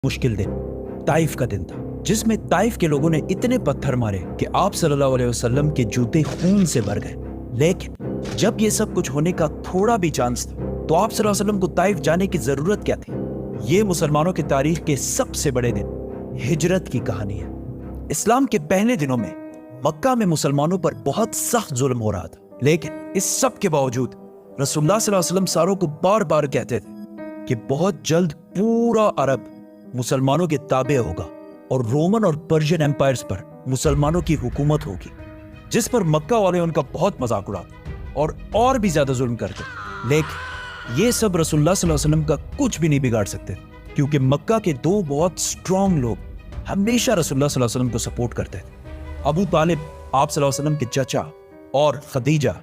मुश्किल दिन ताइफ का दिन था, जिसमें ताइफ के लोगों ने इतने पत्थर मारे कि आप सल्लल्लाहु अलैहि वसल्लम के जूते खून से भर गए। लेकिन जब ये सब कुछ होने का थोड़ा भी चांस था तो आप सल्लल्लाहु अलैहि वसल्लम को ताइफ जाने की जरूरत क्या थी? ये मुसलमानों की तारीख के सबसे बड़े दिन हिजरत की कहानी है। इस्लाम के पहले दिनों में मक्का में मुसलमानों पर बहुत सख्त जुल्म हो रहा था, लेकिन इस सब के बावजूद रसूलुल्लाह सल्लल्लाहु अलैहि वसल्लम सारों को बार बार कहते थे कि बहुत जल्द पूरा अरब मुसलमानों के ताबे होगा और रोमन और पर्शियन एम्पायर्स पर मुसलमानों की हुकूमत होगी, जिस पर मक्का वाले उनका बहुत मजाक उड़ाते और भी ज्यादा जुल्म करते। लेकिन ये सब रसूलुल्लाह सल्लल्लाहु अलैहि वसल्लम का कुछ भी नहीं बिगाड़ सकते, क्योंकि मक्का के दो बहुत स्ट्रांग लोग हमेशा रसूलुल्लाह सल्लल्लाहु अलैहि वसल्लम को सपोर्ट करते थे। अबू तालिब आप सल्लल्लाहु अलैहि वसल्लम के चचा और खदीजा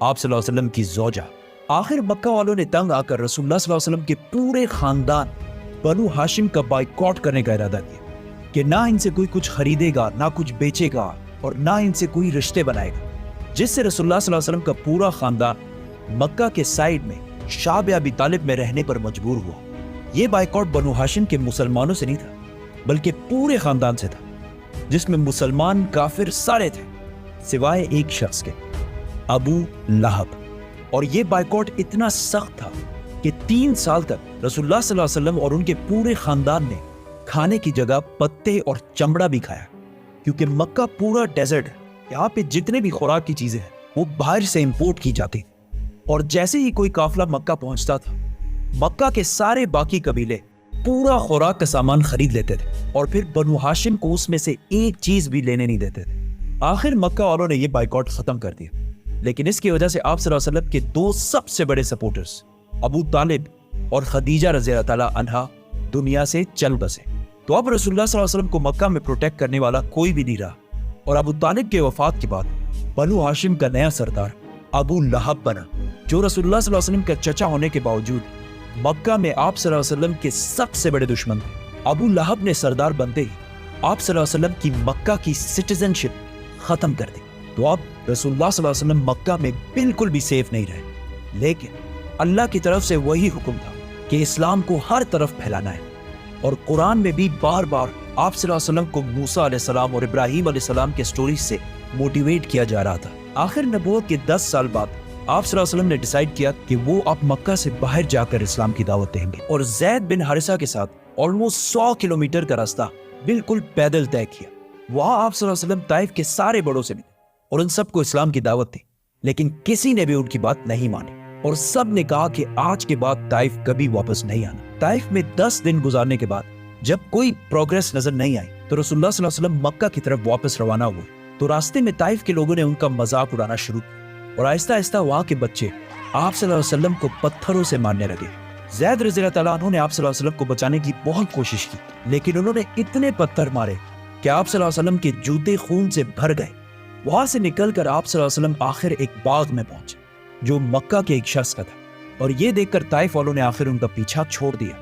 आप सल्लल्लाहु अलैहि वसल्लम की जोजा। आखिर मक्का वालों ने तंग आकर रसूलुल्लाह सल्लल्लाहु अलैहि वसल्लम के पूरे खानदान बनु हाशिम का बाइकॉट करने का इरादा किया कि ना इनसे कोई कुछ खरीदेगा, ना कुछ बेचेगा और ना इनसे कोई रिश्ते बनाएगा, जिससे रसूलुल्लाह सल्लल्लाहु अलैहि वसल्लम का पूरा खानदान मक्का के साइड में शाब अबी तालिब में रहने पर मजबूर हुआ। यह बाइकॉट बनु हाशिम के मुसलमानों से नहीं था, बल्कि पूरे खानदान से था, जिसमें मुसलमान काफिर सारे थे सिवाय एक शख्स के, अबू लहब। और यह बाइकॉट इतना सख्त था कि 3 साल तक रसूलुल्लाह सल्लल्लाहु अलैहि वसल्लम और उनके पूरे खानदान ने खाने की जगह पत्ते और चमड़ा भी खाया, क्योंकि मक्का पूरा डेजर्ट है। यहाँ पे जितने भी खुराक की चीजें हैं वो बाहर से इंपोर्ट की जाती, और जैसे ही कोई काफिला मक्का पहुंचता था, मक्का के सारे बाकी कबीले पूरा खुराक का सामान खरीद लेते थे और फिर बनु हाशिम को उसमें से एक चीज भी लेने नहीं देते थे। आखिर मक्का वालों ने यह बाइकॉट खत्म कर दिया, लेकिन इसकी वजह से आप सल्लल्लाहु अलैहि वसल्लम के दो सबसे बड़े सपोर्टर्स अबू तालिब और खदीजा रज़ियल्लाहु ताला अन्हा दुनिया से चल बसे। तो अब रसूलुल्लाह सल्लल्लाहु अलैहि वसल्लम को मक्का में प्रोटेक्ट करने वाला कोई भी नहीं रहा, और अबू तालिब के वफात के बाद बनु हाशिम का नया सरदार अबू लहब बना, जो रसूलुल्लाह सल्लल्लाहु अलैहि वसल्लम का चचा होने के बावजूद मक्का में आप सल्लल्लाहु अलैहि वसल्लम के सबसे बड़े दुश्मन थे। अबू लहब ने सरदार बनते ही आप सल्लल्लाहु अलैहि वसल्लम की मक्का की सिटीजनशिप खत्म कर दी। तो अब रसूलुल्लाह सल्लल्लाहु अलैहि वसल्लम मक्का में बिल्कुल भी सेफ नहीं रहे। लेकिन अल्लाह की तरफ से वही हुक्म था कि इस्लाम को हर तरफ फैलाना है, और कुरान में भी बार बार आप सल्लल्लाहु अलैहि वसल्लम को मूसा अलैहिस्सलाम और इब्राहीम अलैहिस्सलाम के स्टोरीज से मोटिवेट किया जा रहा था। आखिर नबूवत के 10 साल बाद आप सल्लल्लाहु अलैहि वसल्लम ने डिसाइड किया कि वो अब मक्का से बाहर जाकर इस्लाम की दावत देंगे, और ज़ैद बिन हारिसा के साथ ऑलमोस्ट 100 किलोमीटर का रास्ता बिल्कुल पैदल तय किया। वहां आप सल्लल्लाहु अलैहि वसल्लम ताइफ के सारे बड़ों से मिले और उन सबको इस्लाम की दावत दी, लेकिन किसी ने भी उनकी बात नहीं मानी, और सब ने कहा कि आज के बाद ताइफ कभी वापस नहीं आना। ताइफ में 10 दिन गुजारने के बाद जब कोई प्रोग्रेस नजर नहीं आई तो रसूलुल्लाह सल्लल्लाहु अलैहि वसल्लम मक्का की तरफ वापस रवाना हुए। तो रास्ते में ताइफ के लोगों ने उनका मजाक उड़ाना शुरू किया, और आहिस्ता आहिस्ता वहां के बच्चे आप सल्लल्लाहु अलैहि वसल्लम को पत्थरों से मारने लगे। ज़ैद रज़ियल्लाहु ताला अन्हु ने आप सल्लल्लाहु अलैहि वसल्लम को बचाने की बहुत कोशिश की, लेकिन उन्होंने इतने पत्थर मारे कि आप सल्लल्लाहु अलैहि वसल्लम के जूते खून से भर गए। वहां से निकलकर आप सल्लल्लाहु अलैहि वसल्लम आखिर एक बाग में पहुंचे जो मक्का के एक शख्स का था, और ये देखकर ताइफ वालों ने आखिर उनका पीछा छोड़ दिया।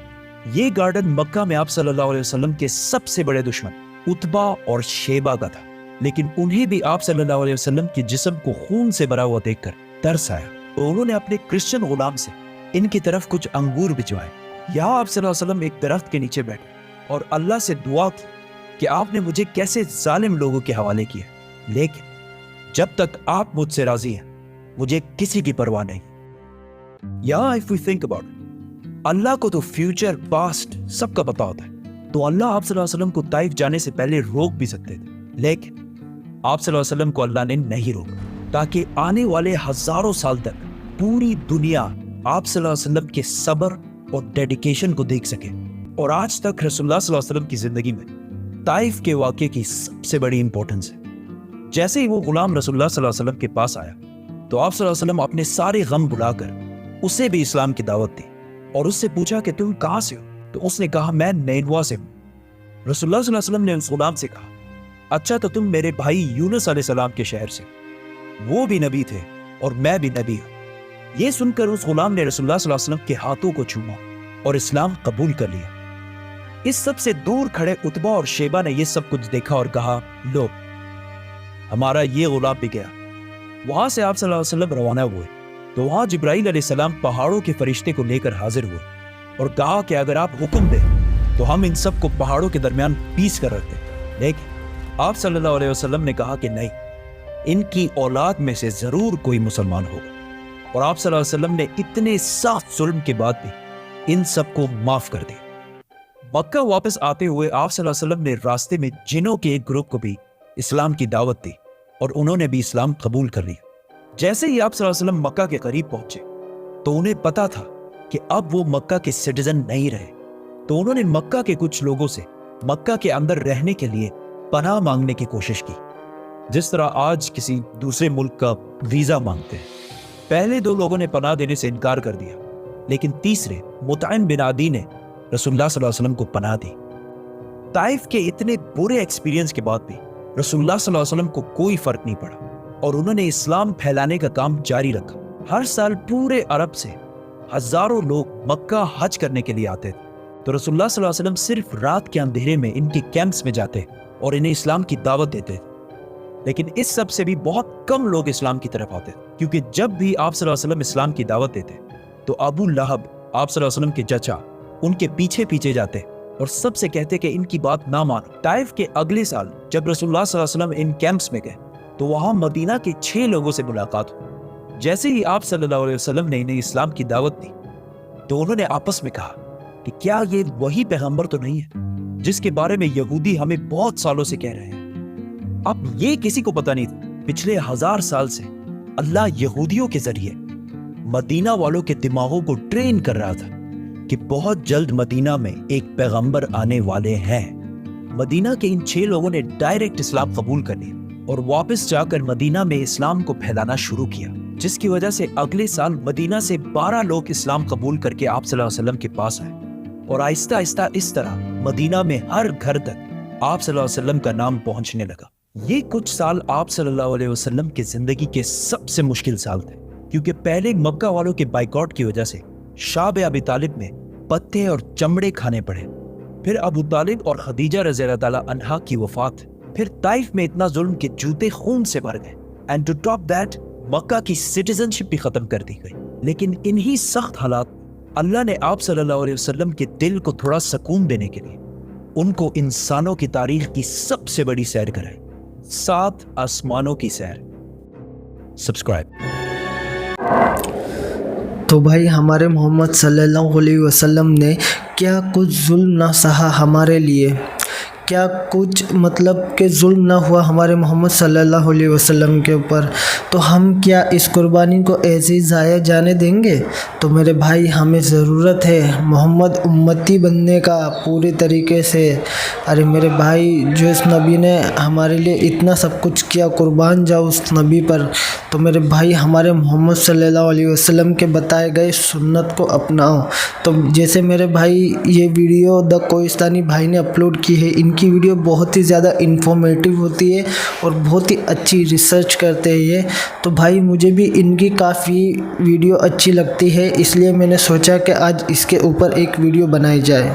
ये गार्डन मक्का में आप सल्लल्लाहु अलैहि वसल्लम के सबसे बड़े दुश्मन उतबा और शेबा का था, लेकिन उन्हें भी आप सल्लल्लाहु अलैहि वसल्लम के जिस्म को खून से भरा हुआ देखकर तरस आया, तो उन्होंने अपने क्रिश्चियन गुलाम से इनकी तरफ कुछ अंगूर भिजवाए। यहाँ आप सल्लल्लाहु अलैहि वसल्लम एक दरख्त के नीचे बैठे और अल्लाह से दुआ की कि आपने मुझे कैसे जालिम लोगों के हवाले किया, लेकिन जब तक आप मुझसे राजी हैं मुझे किसी की परवाह नहीं। या इफ वी थिंक अबाउट, अल्लाह को तो फ्यूचर पास्ट सबका पता होता है, तो अल्लाह आप सल्लल्लाहु अलैहि वसल्लम को ताइफ जाने से पहले रोक भी सकते थे, लेकिन आप सल्लल्लाहु अलैहि वसल्लम को अल्लाह ने नहीं रोका, ताकि आने वाले हजारों साल तक पूरी दुनिया आप सल्लल्लाहु अलैहि वसल्लम के सब्र और डेडिकेशन को देख सके। और आज तक रसूलुल्लाह सल्लल्लाहु अलैहि वसल्लम की जिंदगी में ताइफ के वाक़े की सबसे बड़ी इंपॉर्टेंस है। जैसे ही वो गुलाम रसूलुल्लाह सल्लल्लाहु अलैहि वसल्लम के पास आया तो आप सल्लल्लाहु अलैहि वसल्लम अपने सारे गम भुलाकर उसे भी इस्लाम की दावत दी, और उससे पूछा कि तुम कहाँ से हो? तो उसने कहा मैं नैनवा से हूँ। रसूलुल्लाह सल्लल्लाहु अलैहि वसल्लम ने उस गुलाम से कहा अच्छा, तो तुम मेरे भाई यूनुस अलैहिस्सलाम के शहर से, वो भी नबी थे और मैं भी नबी हूँ। ये सुनकर उस गुलाम ने रसूलुल्लाह सल्लल्लाहु अलैहि वसल्लम के हाथों को चूमा और इस्लाम कबूल कर लिया। इस सब से दूर खड़े उतबा और शेबा ने यह सब कुछ देखा और कहा लो, हमारा ये गुलाम भी गया। वहां से आप सल्लल्लाहु अलैहि वसल्लम रवाना हुए, तो वहां जिब्राईल अलैहिस्सलाम पहाड़ों के फरिश्ते को लेकर हाजिर हुए और कहा कि अगर आप हुक्म दें तो हम इन सब को पहाड़ों के दरमियान पीस कर रखते। लेकिन आप सल्लल्लाहु अलैहि वसल्लम ने कहा कि नहीं, इनकी औलाद में से जरूर कोई मुसलमान होगा। और आप सल्लल्लाहु अलैहि वसल्लम ने इतने साफ जुल्म के बाद भी इन सबको माफ कर दिया। मक्का वापस आते हुए आप सल्लल्लाहु अलैहि वसल्लम ने रास्ते में जिनों के एक ग्रुप को भी इस्लाम की दावत दी और उन्होंने भी इस्लाम कबूल कर लिया। जैसे ही आप सल्लल्लाहु अलैहि वसल्लम मक्का के करीब पहुंचे तो उन्हें पता था कि अब वो मक्का के सिटीजन नहीं रहे, तो उन्होंने मक्का के कुछ लोगों से मक्का के अंदर रहने के लिए पनाह मांगने की कोशिश की, जिस तरह आज किसी दूसरे मुल्क का वीजा मांगते हैं। पहले 2 लोगों ने पनाह देने से इनकार कर दिया, लेकिन तीसरे मुतइम बिन आदी ने रसूलुल्लाह सल्लल्लाहु अलैहि वसल्लम को पनाह दी। ताइफ के इतने बुरे एक्सपीरियंस के बाद भी रसूलुल्लाह सल्लल्लाहु अलैहि वसल्लम को कोई फर्क नहीं पड़ा और उन्होंने इस्लाम फैलाने का काम जारी रखा। हर साल पूरे अरब से हजारों लोग मक्का हज करने के लिए आते थे, तो रसूलुल्लाह सल्लल्लाहु अलैहि वसल्लम सिर्फ रात के अंधेरे में इनके कैंप्स में जाते और इन्हें इस्लाम की दावत देते थे। लेकिन इस सब से भी बहुत कम लोग इस्लाम की तरफ आते, क्योंकि जब भी आप सल्लल्लाहु अलैहि वसल्लम इस्लाम की दावत देते तो अबू लहब, आप सल्लल्लाहु अलैहि वसल्लम के चचा, उनके पीछे पीछे जाते और सबसे कहते कि इनकी बात ना मानो। ताइफ के अगले साल जब रसूलुल्लाह सल्लल्लाहु अलैहि वसल्लम इन कैंप्स में गए तो वहां मदीना के 6 लोगों से मुलाकात हुई। जैसे ही आप सल्लल्लाहु अलैहि वसल्लम ने इन्हें इस्लाम की दावत दी तो उन्होंने आपस में कहा कि क्या ये वही पैगंबर तो नहीं है जिसके बारे में यहूदी हमें बहुत सालों से कह रहे हैं। अब ये किसी को पता नहीं था, पिछले 1000 साल से अल्लाह यहूदियों के जरिए मदीना वालों के दिमागों को ट्रेन कर रहा था कि बहुत जल्द मदीना में एक पैगंबर आने वाले हैं। मदीना के इन 6 लोगों ने डायरेक्ट इस्लाम कबूल कर लिया और वापस जाकर मदीना में इस्लाम को फैलाना शुरू किया, जिसकी वजह से अगले साल मदीना से 12 लोग इस्लाम कबूल करके आप सल्लल्लाहु अलैहि वसल्लम के पास आए और आहिस्ता आहिस्ता इस तरह मदीना में हर घर तक आप सल्लल्लाहु अलैहि वसल्लम का नाम पहुंचने लगा। ये कुछ साल आप सल्लल्लाहु अलैहि वसल्लम की जिंदगी के सबसे मुश्किल साल थे, क्योंकि पहले मक्का वालों के बाइकआउट की वजह से शाब अबी तालिब में पत्ते और चमड़े खाने पड़े, फिर अबू तालिब और खदीजा रज़ियल्लाहु ताला अन्हा की वफात, फिर ताइफ में इतना जुल्म के जूते खून से भर गए, एंड टू टॉप दैट मक्का की सिटीजनशिप भी खत्म कर दी गई। लेकिन इन्हीं सख्त हालात अल्लाह ने आप सल्लल्लाहु अलैहि वसल्लम के दिल को थोड़ा सुकून देने के लिए उनको इंसानों की तारीख की सबसे बड़ी सैर कराई, 7 आसमानों की सैर। सब्सक्राइब। तो भाई हमारे मोहम्मद सल्लल्लाहु अलैहि वसल्लम ने क्या कुछ जुल्म ना सहा हमारे लिए, क्या कुछ मतलब कि जुल्म ना हुआ हमारे मोहम्मद सल्लल्लाहु अलैहि वसल्लम के ऊपर, तो हम क्या इस कुर्बानी को ऐसे ही ज़ाया जाने देंगे? तो मेरे भाई हमें ज़रूरत है मोहम्मद उम्मती बनने का पूरी तरीके से। अरे मेरे भाई, जो इस नबी ने हमारे लिए इतना सब कुछ किया, कुर्बान जाओ उस नबी पर। तो मेरे भाई हमारे मोहम्मद सल्लल्लाहु अलैहि वसल्लम के बताए गए सुन्नत को अपनाओ। तो जैसे मेरे भाई ये वीडियो द कोहिस्तानी भाई ने अपलोड की है, इनकी वीडियो बहुत ही ज़्यादा इन्फॉर्मेटिव होती है और बहुत ही अच्छी रिसर्च करते हैं ये। तो भाई मुझे भी इनकी काफ़ी वीडियो अच्छी लगती है, इसलिए मैंने सोचा कि आज इसके ऊपर एक वीडियो बनाई जाए।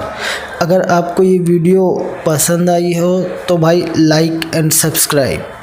अगर आपको ये वीडियो पसंद आई हो तो भाई लाइक एंड सब्सक्राइब।